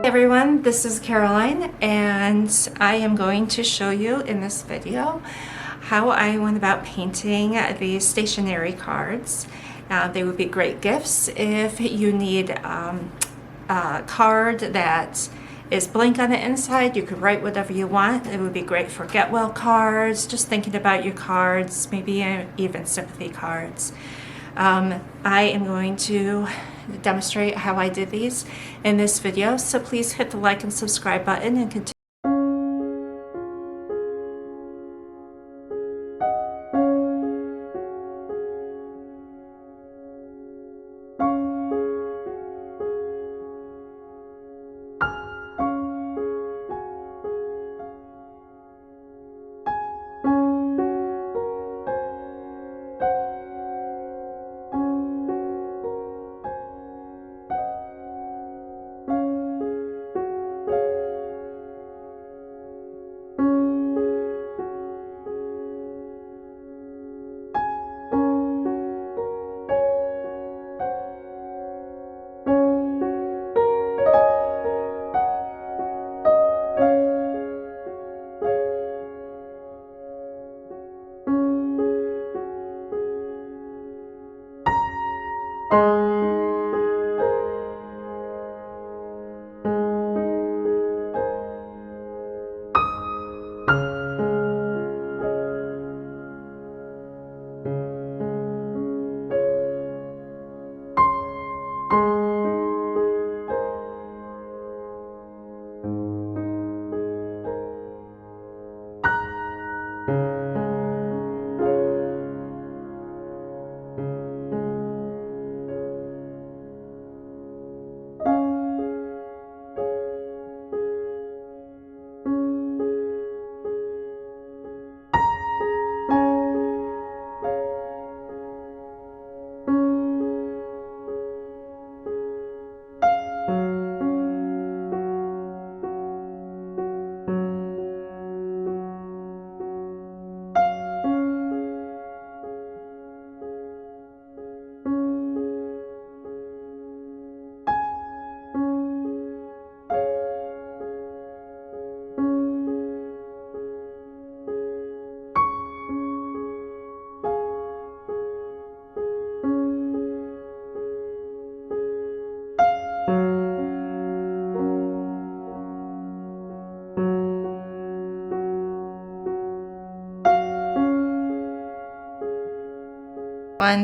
everyone, this is Caroline, and I am going to show you in this video how I went about painting these stationery cards. They would be great gifts if you need a card that is blank on the inside. You could write whatever you want. It would be great for get well cards, just thinking about your cards, maybe even sympathy cards. I am going to demonstrate how I did these in this video, so please hit the like and subscribe button and continue.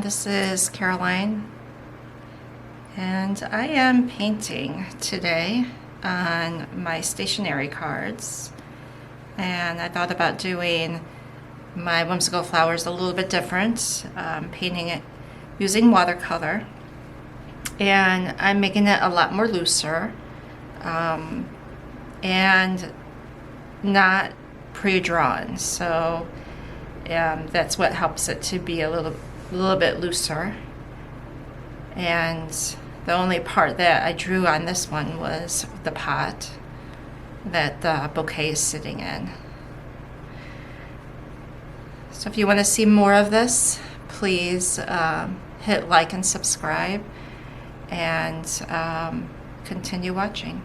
This is Caroline, and I am painting today on my stationery cards, and I thought about doing my whimsical flowers a little bit different, painting it using watercolor, and I'm making it a lot more looser and not pre-drawn, so that's what helps it to be a little bit looser. And the only part that I drew on this one was the pot that the bouquet is sitting in. So if you want to see more of this, please hit like and subscribe, and continue watching.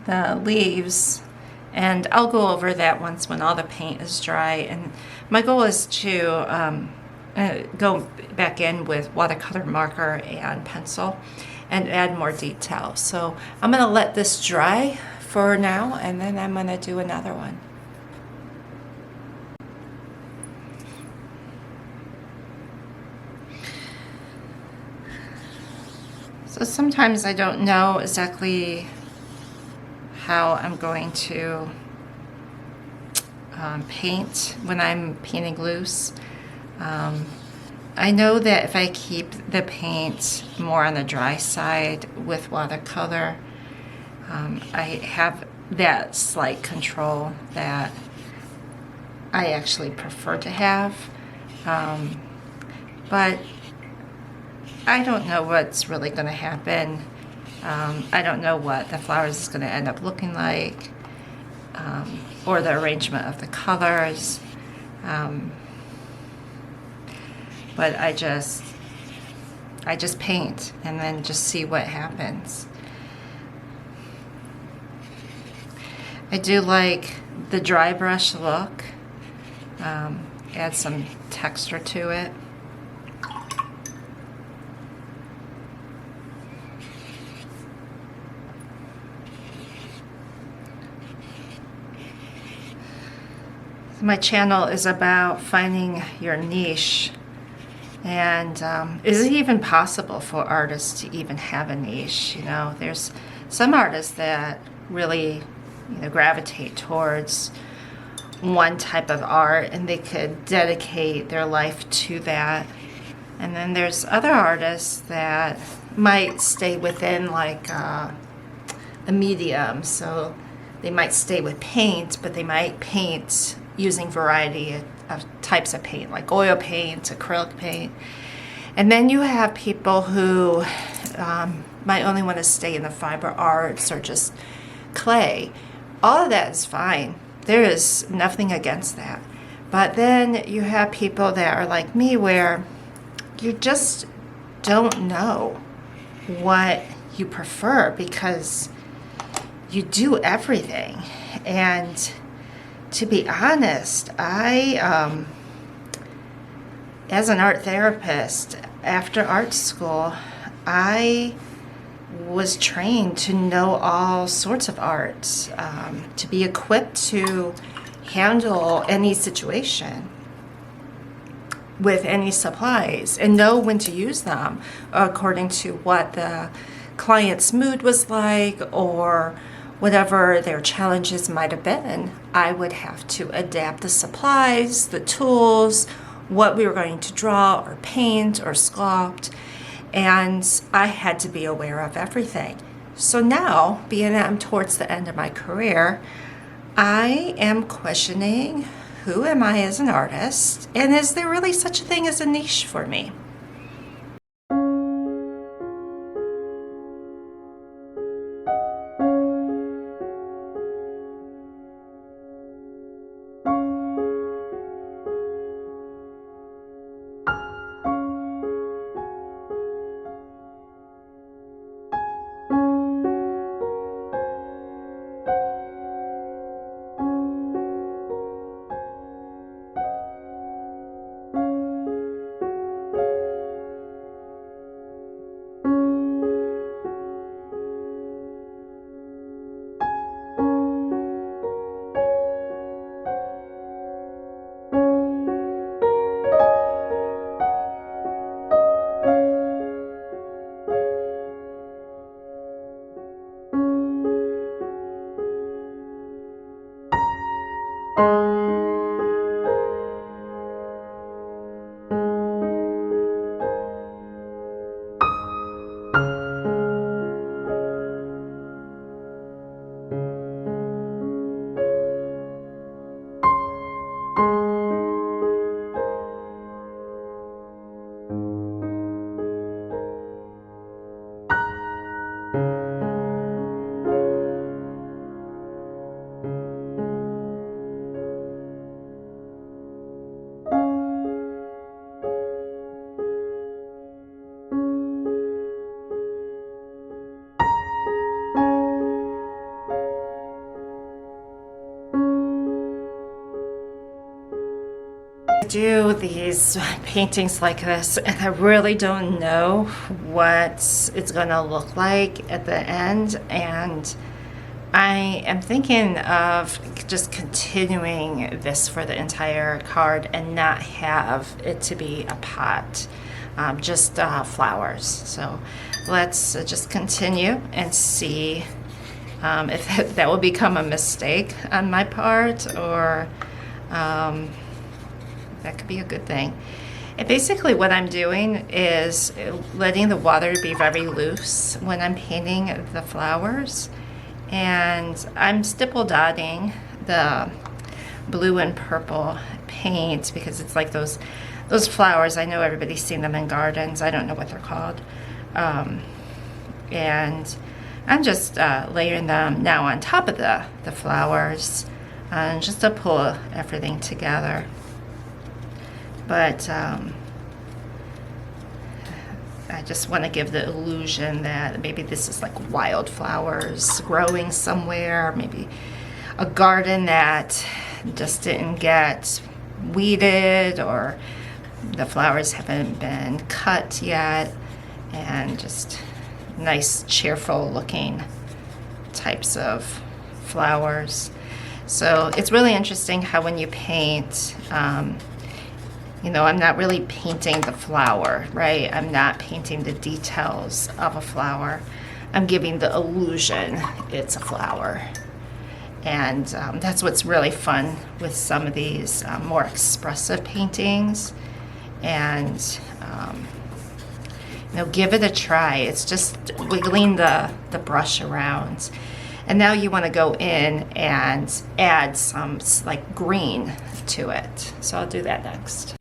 the leaves, and I'll go over that once when all the paint is dry. And my goal is to go back in with watercolor marker and pencil and add more detail. So I'm going to let this dry for now, and then I'm going to do another one. So sometimes I don't know exactly how I'm going to paint when I'm painting loose. I know that if I keep the paint more on the dry side with watercolor, I have that slight control that I actually prefer to have. But I don't know what's really going to happen. I don't know what the flowers is going to end up looking like, or the arrangement of the colors. But I just paint and then just see what happens. I do like the dry brush look. Add some texture to it. My channel is about finding your niche, and is it even possible for artists to even have a niche? You know, there's some artists that really, gravitate towards one type of art and they could dedicate their life to that. And then there's other artists that might stay within like a medium. So they might stay with paint, but they might paint using variety of types of paint, like oil paint, acrylic paint. And then you have people who might only want to stay in the fiber arts or just clay. All of that is fine. There is nothing against that. But then you have people that are like me, where you just don't know what you prefer because you do everything. And to be honest, I, as an art therapist, after art school, I was trained to know all sorts of arts, to be equipped to handle any situation with any supplies and know when to use them according to what the client's mood was like or whatever their challenges might have been. I would have to adapt the supplies, the tools, what we were going to draw or paint or sculpt, and I had to be aware of everything. So now, being that I'm towards the end of my career, I am questioning, who am I as an artist, and is there really such a thing as a niche for me? do these paintings like this and I really don't know what it's gonna look like at the end, and I am thinking of just continuing this for the entire card and not have it to be a pot, just flowers. So let's just continue and see if that will become a mistake on my part, or that could be a good thing. And basically what I'm doing is letting the water be very loose when I'm painting the flowers, and I'm stipple dotting the blue and purple paint because it's like those flowers. I know everybody's seen them in gardens. I don't know what they're called. And I'm just layering them now on top of the flowers, just to pull everything together. But I just want to give the illusion that maybe this is like wildflowers growing somewhere, maybe a garden that just didn't get weeded, or the flowers haven't been cut yet, and just nice cheerful looking types of flowers. So it's really interesting how when you paint, you know, I'm not really painting the flower, right? I'm not painting the details of a flower. I'm giving the illusion it's a flower. And that's what's really fun with some of these more expressive paintings. And you know, give it a try. It's just wiggling the brush around. And now you want to go in and add some like green to it. So I'll do that next.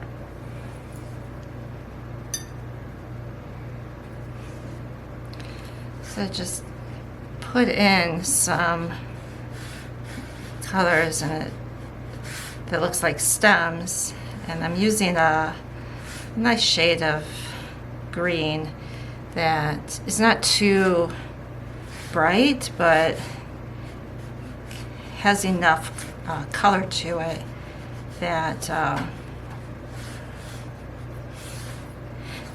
So just put in some colors in it that looks like stems, and I'm using a nice shade of green that is not too bright but has enough color to it that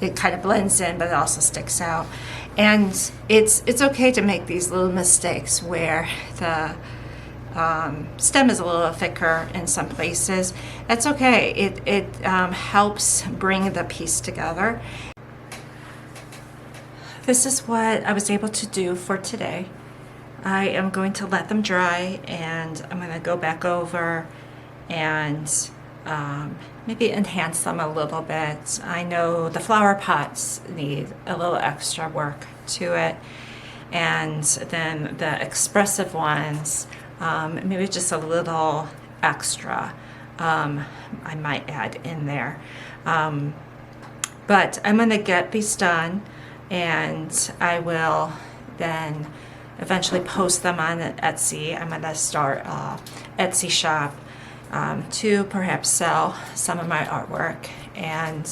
it kind of blends in, but it also sticks out. And it's okay to make these little mistakes where the stem is a little thicker in some places. That's okay. It helps bring the piece together. This is what I was able to do for today. I am going to let them dry, and I'm going to go back over and maybe enhance them a little bit. I know the flower pots need a little extra work to it, and then the expressive ones, maybe just a little extra I might add in there. But I'm going to get these done, and I will then eventually post them on Etsy. I'm going to start an Etsy shop to perhaps sell some of my artwork. And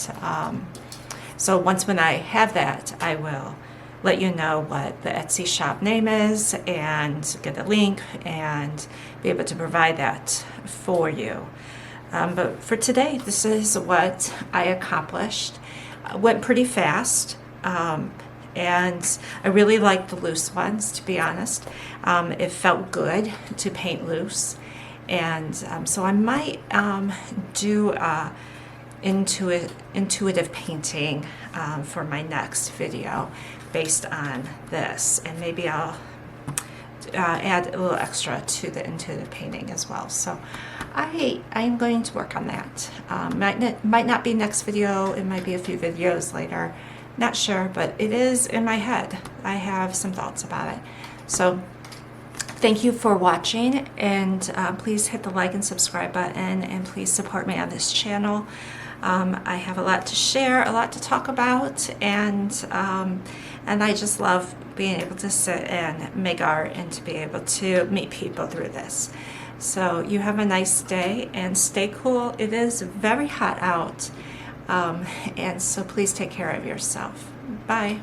so when I have that, I will let you know what the Etsy shop name is and get a link and be able to provide that for you. But for today, this is what I accomplished. Went pretty fast, and I really liked the loose ones, to be honest. It felt good to paint loose. And so I might do intuitive painting for my next video based on this, and maybe I'll add a little extra to the intuitive painting as well. So I'm going to work on that. Might not be next video, it might be a few videos later, not sure, but it is in my head. I have some thoughts about it. So thank you for watching, and please hit the like and subscribe button, and please support me on this channel. I have a lot to share, a lot to talk about, and I just love being able to sit and make art and to be able to meet people through this. So you have a nice day and stay cool. It is very hot out, and so please take care of yourself. Bye.